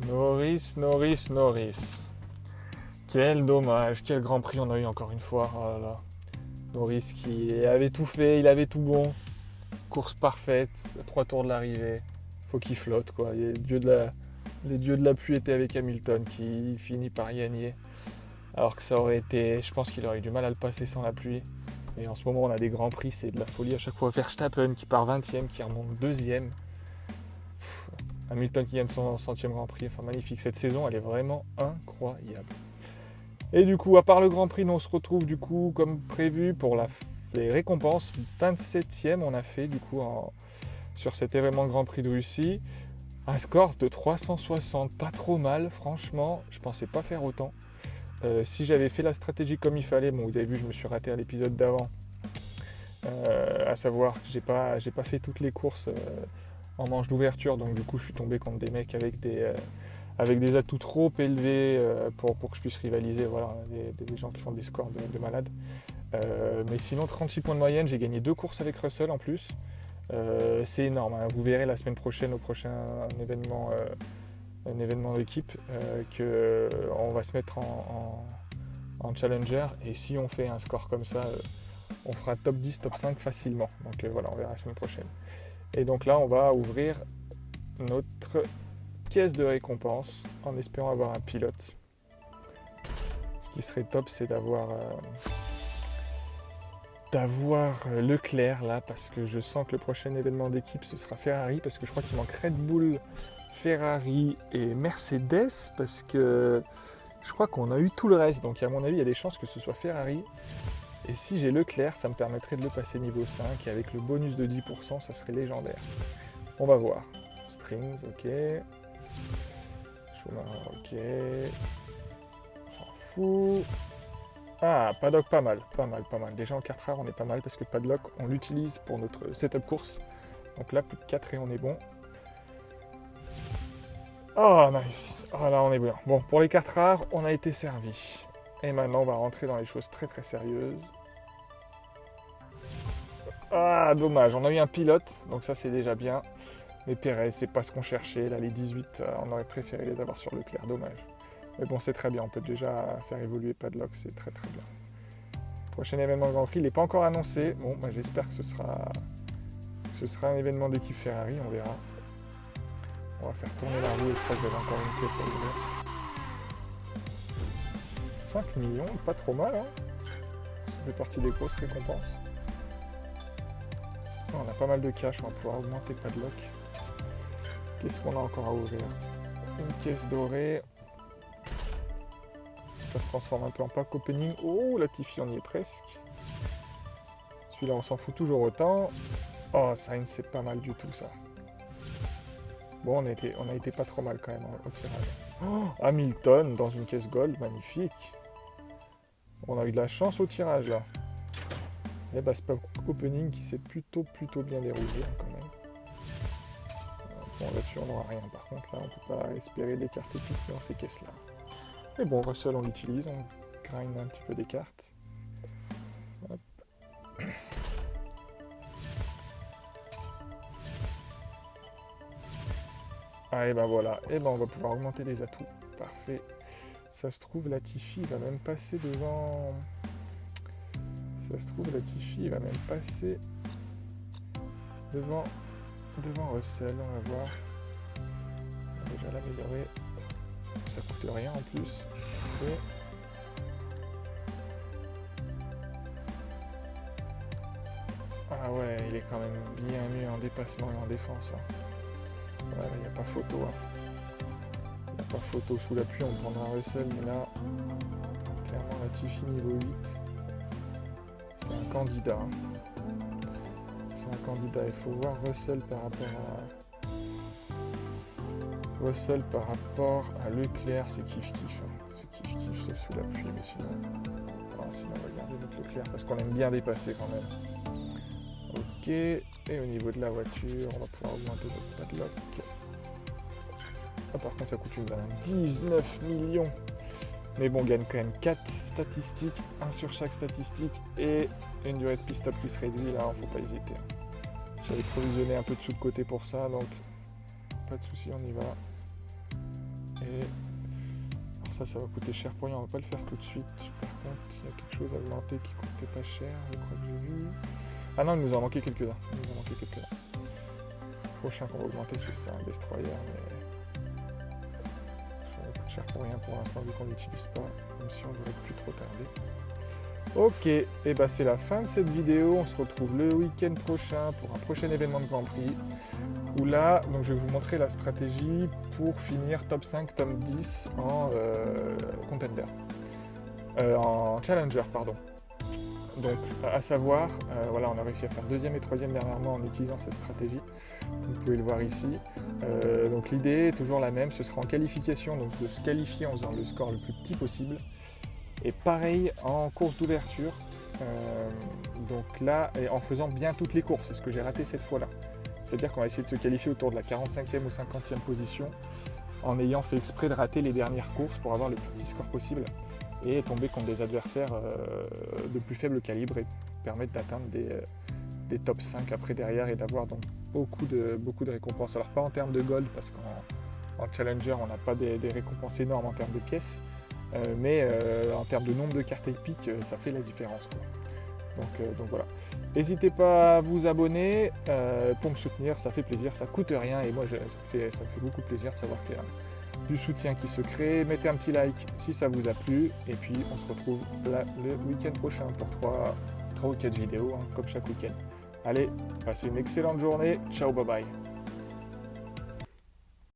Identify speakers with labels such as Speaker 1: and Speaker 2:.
Speaker 1: Norris. Quel dommage, quel Grand Prix on a eu encore une fois. Oh là là. Norris qui avait tout fait, il avait tout bon. Course parfaite, 3 tours de l'arrivée. Faut qu'il flotte quoi. Les dieux de la pluie étaient avec Hamilton qui finit par gagner. Alors que ça aurait été, je pense qu'il aurait eu du mal à le passer sans la pluie. Et en ce moment on a des Grands Prix, c'est de la folie à chaque fois. Verstappen qui part 20ème, qui remonte 2ème. Hamilton qui gagne son 100ème Grand Prix, enfin magnifique. Cette saison elle est vraiment incroyable. Et du coup, à part le Grand Prix, nous on se retrouve du coup comme prévu pour les récompenses. 27ème on a fait du coup sur cet événement Grand Prix de Russie. Un score de 360, pas trop mal, franchement, je pensais pas faire autant. Si j'avais fait la stratégie comme il fallait, bon vous avez vu je me suis raté à l'épisode d'avant, à savoir que j'ai pas fait toutes les courses en manche d'ouverture, donc du coup je suis tombé contre des mecs avec des atouts trop élevés pour que je puisse rivaliser, voilà, des gens qui font des scores de malades. Mais sinon 36 points de moyenne, j'ai gagné 2 courses avec Russell en plus. C'est énorme, hein. Vous verrez la semaine prochaine au prochain événement, un événement d'équipe qu'on va se mettre en challenger, et si on fait un score comme ça, on fera top 10, top 5 facilement. Donc voilà, on verra la semaine prochaine. Et donc là, on va ouvrir notre caisse de récompense en espérant avoir un pilote. Ce qui serait top, c'est d'avoir Leclerc là, parce que je sens que le prochain événement d'équipe ce sera Ferrari, parce que je crois qu'il manque Red Bull, Ferrari et Mercedes, parce que je crois qu'on a eu tout le reste, donc à mon avis il y a des chances que ce soit Ferrari. Et si j'ai Leclerc, ça me permettrait de le passer niveau 5, et avec le bonus de 10%, ça serait légendaire. On va voir. Springs, ok. Schumacher, ok. On s'en fout. Ah, paddock, pas mal. Déjà en 4 heures, on est pas mal, parce que paddock, on l'utilise pour notre setup course. Donc là, plus de 4 et on est bon. Oh, nice. Ah, là, on est bien. Bon, pour les 4 heures, on a été servi. Et maintenant, on va rentrer dans les choses très très sérieuses. Ah, dommage. On a eu un pilote, donc ça, c'est déjà bien. Mais Perez, c'est pas ce qu'on cherchait. Là, les 18, on aurait préféré les avoir sur Leclerc. Dommage. Mais bon, c'est très bien. On peut déjà faire évoluer paddock. C'est très très bien. Prochain événement Grand Prix, il n'est pas encore annoncé. Bon, moi, j'espère que ce sera un événement d'équipe Ferrari. On verra. On va faire tourner la roue et je crois que j'avais encore une pièce à ouvrir. 5 millions, pas trop mal, hein. Ça fait partie des grosses récompenses. On a pas mal de cash, on va pouvoir augmenter paddock. Qu'est-ce qu'on a encore à ouvrir? Une caisse dorée. Ça se transforme un peu en pack opening. Oh, Latifi, on y est presque. Celui-là, on s'en fout toujours autant. Oh, Sainz, c'est pas mal du tout, ça. Bon, on a été pas trop mal quand même au tirage. Oh, Hamilton dans une caisse gold, magnifique. On a eu de la chance au tirage, là. Et bah, c'est pack opening qui s'est plutôt bien déroulé, hein, quand même. Bon, là-dessus, on n'aura rien. Par contre, là, on peut pas espérer des cartes épiques dans ces caisses-là. Mais bon, Russell, on l'utilise, on grind un petit peu des cartes. Hop. Ah, et ben voilà, et ben on va pouvoir augmenter les atouts. Parfait. Ça se trouve, Latifi va même passer devant. Ça se trouve, Latifi va même passer devant Russell, on va voir. On va déjà l'améliorer. Ça coûte rien en plus. Parfait. Ah ouais, il est quand même bien mieux en dépassement et en défense. Hein. Ouais, il n'y a pas photo. Hein. Il n'y a pas photo sous la pluie, on prendra Russell, mais là, clairement, Latifi niveau 8, c'est un candidat. Hein. C'est un candidat. Il faut voir Russell par rapport à Leclerc, c'est kiff-kiff. Hein. C'est kiff-kiff, sauf sous la pluie, mais sinon on va garder notre Leclerc parce qu'on aime bien dépasser quand même. Ok, et au niveau de la voiture, on va pouvoir augmenter notre paddock. Ah, par contre, ça coûte une blinde. 19 millions. Mais bon, on gagne quand même 4 statistiques, 1 sur chaque statistique, et une durée de pit stop qui se réduit. Là, faut pas hésiter. J'avais provisionné un peu de sous de côté pour ça, donc pas de souci, on y va. Et alors ça va coûter cher pour rien, on va pas le faire tout de suite. Par contre, il y a quelque chose à augmenter qui coûtait pas cher, je crois que j'ai vu. Ah non, il nous en manquait quelques-uns. Le prochain qu'on va augmenter, c'est ça, un destroyer, mais ça coûte cher pour rien pour l'instant vu qu'on l'utilise pas, même si on devrait plus trop tarder. Ok, et bah c'est la fin de cette vidéo. On se retrouve le week-end prochain pour un prochain événement de Grand Prix. Où là, donc je vais vous montrer la stratégie pour finir top 5, top 10 en contender. En challenger, pardon. Donc, à savoir, voilà, on a réussi à faire 2e et 3e dernièrement en utilisant cette stratégie. Vous pouvez le voir ici. Donc l'idée est toujours la même, ce sera en qualification, donc de se qualifier en faisant le score le plus petit possible. Et pareil en course d'ouverture, donc là, et en faisant bien toutes les courses, c'est ce que j'ai raté cette fois-là. C'est-à-dire qu'on va essayer de se qualifier autour de la 45e ou 50e position, en ayant fait exprès de rater les dernières courses pour avoir le plus petit score possible, et tomber contre des adversaires de plus faible calibre et permettre d'atteindre des top 5 après derrière et d'avoir donc beaucoup de récompenses. Alors pas en termes de gold, parce qu'en challenger on n'a pas des récompenses énormes en termes de pièces, mais en termes de nombre de cartes épiques, ça fait la différence, quoi. Donc voilà. N'hésitez pas à vous abonner pour me soutenir, ça fait plaisir, ça coûte rien et moi ça me fait beaucoup plaisir de savoir qu'il y a du soutien qui se crée. Mettez un petit like si ça vous a plu et puis on se retrouve là le week-end prochain pour 3 ou 4 vidéos, hein, comme chaque week-end. Allez, passez une excellente journée, ciao, bye bye.